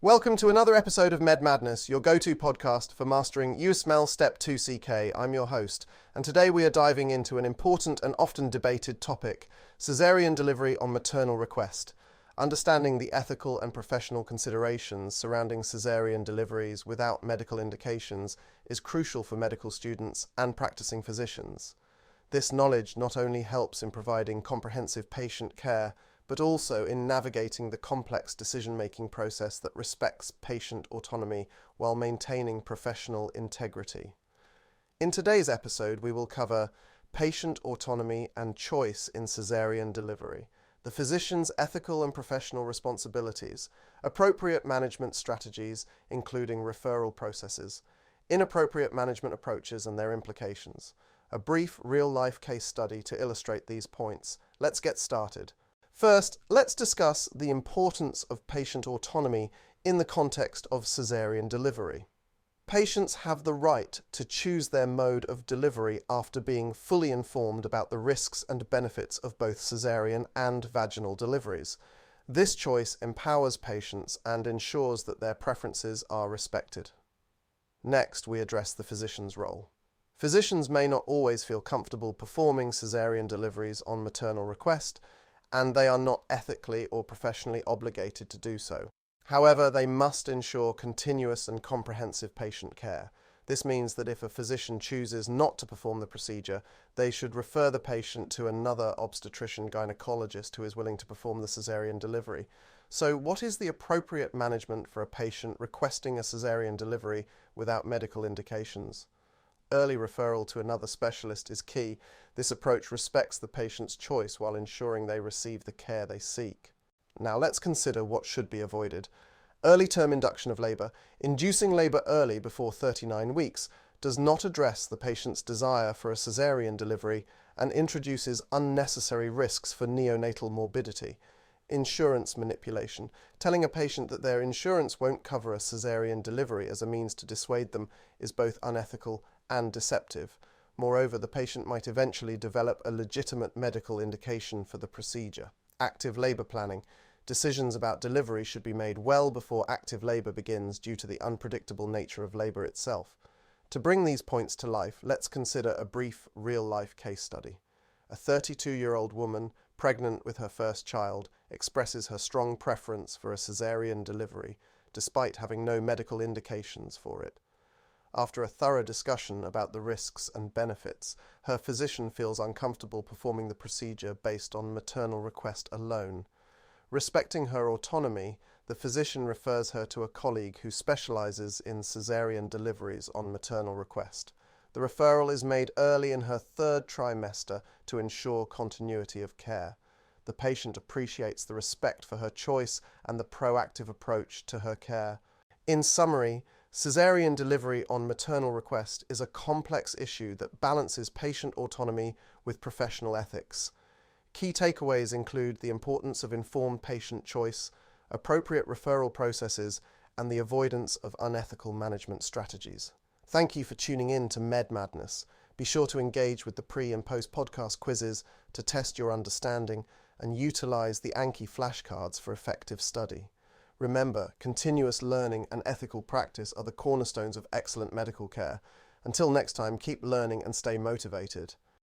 Welcome to another episode of Med Madness, your go-to podcast for mastering USMLE Step2CK. I'm your host, and today we are diving into an important and often debated topic, cesarean delivery on maternal request. Understanding the ethical and professional considerations surrounding cesarean deliveries without medical indications is crucial for medical students and practicing physicians. This knowledge not only helps in providing comprehensive patient care, but also in navigating the complex decision-making process that respects patient autonomy while maintaining professional integrity. In today's episode, we will cover patient autonomy and choice in cesarean delivery, the physician's ethical and professional responsibilities, appropriate management strategies, including referral processes, inappropriate management approaches and their implications, a brief real-life case study to illustrate these points. Let's get started. First, let's discuss the importance of patient autonomy in the context of cesarean delivery. Patients have the right to choose their mode of delivery after being fully informed about the risks and benefits of both cesarean and vaginal deliveries. This choice empowers patients and ensures that their preferences are respected. Next, we address the physician's role. Physicians may not always feel comfortable performing cesarean deliveries on maternal request, and they are not ethically or professionally obligated to do so. However, they must ensure continuous and comprehensive patient care. This means that if a physician chooses not to perform the procedure, they should refer the patient to another obstetrician-gynecologist who is willing to perform the cesarean delivery. So, what is the appropriate management for a patient requesting a cesarean delivery without medical indications? Early referral to another specialist is key. This approach respects the patient's choice while ensuring they receive the care they seek. Now let's consider what should be avoided. Early term induction of labour. Inducing labour early before 39 weeks does not address the patient's desire for a cesarean delivery and introduces unnecessary risks for neonatal morbidity. Insurance manipulation. Telling a patient that their insurance won't cover a cesarean delivery as a means to dissuade them is both unethical and deceptive. Moreover, the patient might eventually develop a legitimate medical indication for the procedure. Active labour planning. Decisions about delivery should be made well before active labour begins due to the unpredictable nature of labour itself. To bring these points to life, let's consider a brief real-life case study. A 32-year-old woman, pregnant with her first child, expresses her strong preference for a cesarean delivery, despite having no medical indications for it. After a thorough discussion about the risks and benefits, her physician feels uncomfortable performing the procedure based on maternal request alone. Respecting her autonomy, the physician refers her to a colleague who specializes in cesarean deliveries on maternal request. The referral is made early in her third trimester to ensure continuity of care. The patient appreciates the respect for her choice and the proactive approach to her care. In summary, cesarean delivery on maternal request is a complex issue that balances patient autonomy with professional ethics. Key takeaways include the importance of informed patient choice, appropriate referral processes, and the avoidance of unethical management strategies. Thank you for tuning in to Med Madness. Be sure to engage with the pre- and post-podcast quizzes to test your understanding and utilize the Anki flashcards for effective study. Remember, continuous learning and ethical practice are the cornerstones of excellent medical care. Until next time, keep learning and stay motivated.